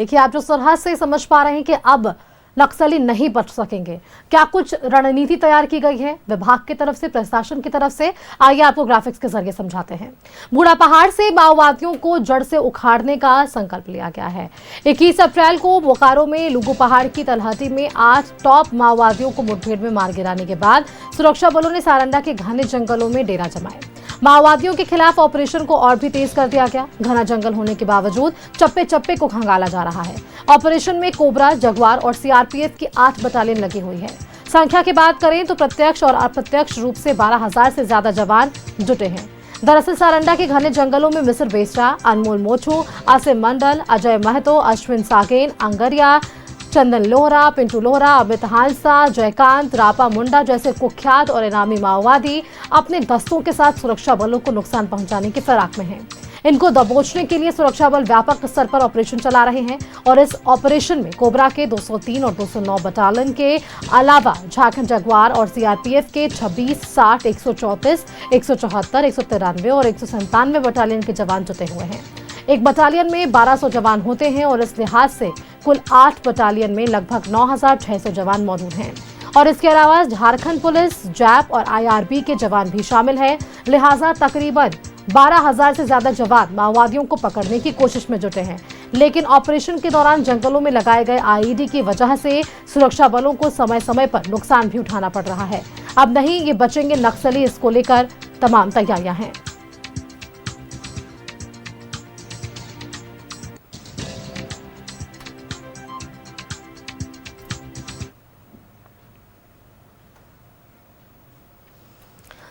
देखिए, आप जो सरहद से समझ पा रहे हैं कि अब नक्सली नहीं बच सकेंगे। क्या कुछ रणनीति तैयार की गई है विभाग की तरफ से, प्रशासन की तरफ से? आइए आपको ग्राफिक्स के जरिए समझाते हैं। बूढ़ा पहाड़ से माओवादियों को जड़ से उखाड़ने का संकल्प लिया गया है। 21 अप्रैल को बोकारो में लुगु पहाड़ की तलहटी में 8 टॉप माओवादियों को मुठभेड़ में मार गिराने के बाद सुरक्षा बलों ने सारंडा के घने जंगलों में डेरा जमाए। माओवादियों के खिलाफ ऑपरेशन को और भी तेज कर दिया गया। घना जंगल होने के बावजूद चप्पे चप्पे को खंगाला जा रहा है। ऑपरेशन में कोबरा, जगुआर और सीआरपीएफ की 8 बटालियन लगी हुई है। संख्या की बात करें तो प्रत्यक्ष और अप्रत्यक्ष रूप से 12,000 से ज्यादा जवान जुटे हैं। दरअसल सारंडा के घने जंगलों में मिस्र बेसरा, अनमोल मोचू, आसिम मंडल, अजय महतो, अश्विन साकेन, अंगरिया, चंदन लोहरा, पिंटू लोहरा, अमित हांसा, जयकांत, रापा मुंडा जैसे कुख्यात और इनामी माओवादी अपने दस्तों के साथ सुरक्षा बलों को नुकसान पहुंचाने की फिराक में हैं। इनको दबोचने के लिए सुरक्षा बल व्यापक स्तर पर ऑपरेशन चला रहे हैं और इस ऑपरेशन में कोबरा के 203 और 209 बटालियन के अलावा झारखंड जगुआर और सीआरपीएफ के 26, 60, 134, 174, 193 और 197 बटालियन के जवान जुटे हुए हैं। एक बटालियन में 1200 जवान होते हैं और इस लिहाज से कुल 8 बटालियन में लगभग 9,600 जवान मौजूद हैं। और इसके अलावा झारखंड पुलिस, जैप और आईआरबी के जवान भी शामिल हैं। लिहाजा तकरीबन 12,000 से ज्यादा जवान माओवादियों को पकड़ने की कोशिश में जुटे हैं। लेकिन ऑपरेशन के दौरान जंगलों में लगाए गए आईईडी की वजह से सुरक्षा बलों को समय समय पर नुकसान भी उठाना पड़ रहा है। अब नहीं ये बचेंगे नक्सली, इसको लेकर तमाम तैयारियां हैं।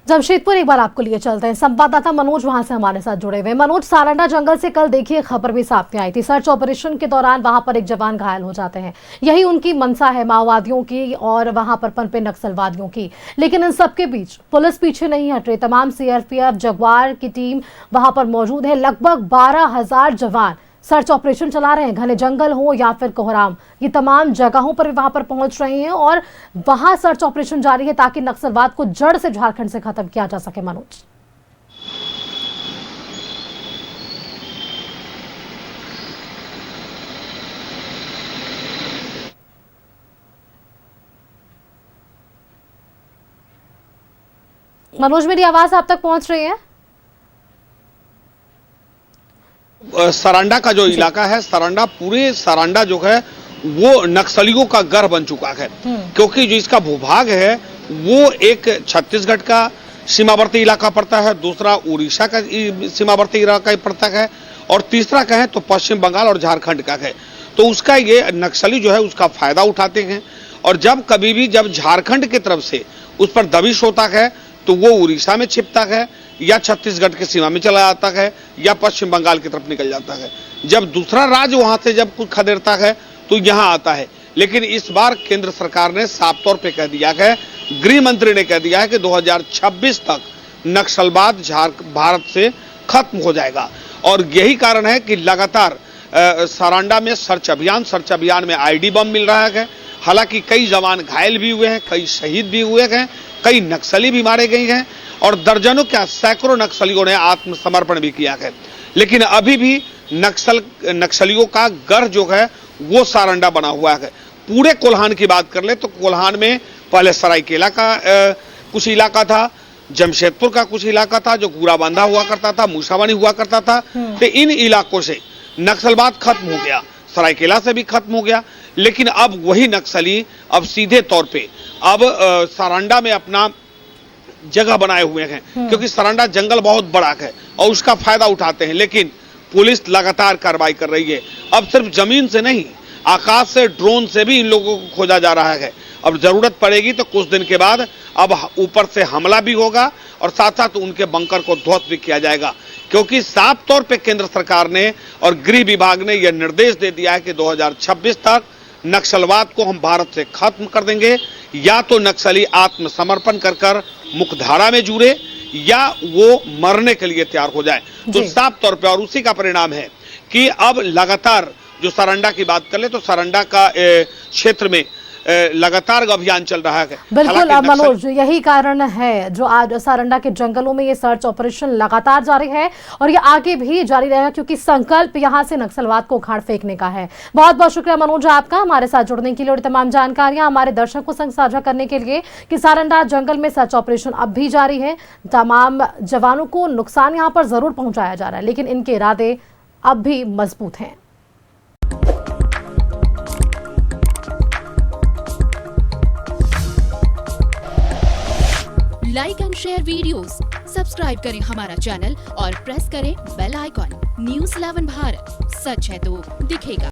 जमशेदपुर एक बार आपको लिए चलते हैं। संवाददाता मनोज वहां से हमारे साथ जुड़े हुए। मनोज, सारंडा जंगल से कल देखिए खबर भी सामने आई थी। सर्च ऑपरेशन के दौरान वहां पर एक जवान घायल हो जाते हैं। यही उनकी मंशा है माओवादियों की और वहां पर पनपे नक्सलवादियों की। लेकिन इन सबके बीच पुलिस पीछे नहीं हट रही। तमाम सीआरपीएफ, जगुआर की टीम वहां पर मौजूद है। लगभग 12,000 जवान सर्च ऑपरेशन चला रहे हैं। घने जंगल हो या फिर कोहराम, ये तमाम जगहों पर वहां पर पहुंच रहे हैं और वहां सर्च ऑपरेशन जारी है ताकि नक्सलवाद को जड़ से झारखंड से खत्म किया जा सके। मनोज, मनोज मेरी आवाज आप तक पहुंच रही है? सारंडा का जो इलाका है, सारंडा, पूरे सारंडा जो है वो नक्सलियों का गढ़ बन चुका है। क्योंकि जो इसका भूभाग है वो एक छत्तीसगढ़ का सीमावर्ती इलाका पड़ता है, दूसरा उड़ीसा का सीमावर्ती इलाका पड़ता है और तीसरा कहें तो पश्चिम बंगाल और झारखंड का है। तो उसका ये नक्सली जो है उसका फायदा उठाते हैं और जब कभी भी जब झारखंड की तरफ से उस पर दबिश होता है तो वो उड़ीसा में छिपता है या छत्तीसगढ़ की सीमा में चला जाता है या पश्चिम बंगाल की तरफ निकल जाता है। जब दूसरा राज्य वहां से जब कुछ खदेड़ता है तो यहां आता है। लेकिन इस बार केंद्र सरकार ने साफ तौर पे कह दिया है, गृह मंत्री ने कह दिया है कि 2026 तक नक्सलवाद भारत से खत्म हो जाएगा। और यही कारण है कि लगातार सारंडा में सर्च अभियान में आईडी बम मिल रहा है। हालांकि कई जवान घायल भी हुए हैं, कई शहीद भी हुए हैं, कई नक्सली भी मारे गए हैं और दर्जनों क्या सैकड़ों नक्सलियों ने आत्मसमर्पण भी किया है। लेकिन अभी भी नक्सलियों का गढ़ जो है वो सारंडा बना हुआ है। पूरे कोल्हान की बात कर ले तो कोल्हान में पहले सरायकेला का कुछ इलाका था, जमशेदपुर का कुछ इलाका था जो पूरा बांधा हुआ करता था, मूसावानी हुआ करता था। तो इन इलाकों से नक्सलवाद खत्म हो गया, सरायकेला से भी खत्म हो गया। लेकिन अब वही नक्सली अब सीधे तौर पे अब सारंडा में अपना जगह बनाए हुए हैं। क्योंकि सारंडा जंगल बहुत बड़ा है और उसका फायदा उठाते हैं। लेकिन पुलिस लगातार कार्रवाई कर रही है। अब सिर्फ जमीन से नहीं, आकाश से, ड्रोन से भी इन लोगों को खोजा जा रहा है। अब जरूरत पड़ेगी तो कुछ दिन के बाद अब ऊपर से हमला भी होगा और साथ साथ उनके बंकर को ध्वस्त भी किया जाएगा। क्योंकि साफ तौर पे केंद्र सरकार ने और गृह विभाग ने यह निर्देश दे दिया है कि 2026 तक नक्सलवाद को हम भारत से खत्म कर देंगे। या तो नक्सली आत्मसमर्पण कर मुख्यधारा में जुड़े या वो मरने के लिए तैयार हो जाए। तो साफ तौर पे और उसी का परिणाम है कि अब लगातार जो सारंडा की बात कर ले तो सारंडा का क्षेत्र में लगातार अभियान चल रहा है। बिल्कुल हालांकि मनोज, यही कारण है जो आज सारंडा के जंगलों में ये सर्च ऑपरेशन लगातार जारी है और ये आगे भी जारी रहेगा, क्योंकि संकल्प यहां से नक्सलवाद को उखाड़ फेंकने का है। बहुत बहुत शुक्रिया मनोज आपका हमारे साथ जुड़ने के लिए और तमाम जानकारियां हमारे दर्शकों संग साझा करने के लिए कि सारंडा जंगल में सर्च ऑपरेशन अब भी जारी है। तमाम जवानों को नुकसान यहां पर जरूर पहुंचाया जा रहा है, लेकिन इनके इरादे अब भी मजबूत हैं। Like and share videos, subscribe करें हमारा चैनल और प्रेस करें बेल आइकॉन। न्यूज़ 11 भारत, सच है तो दिखेगा।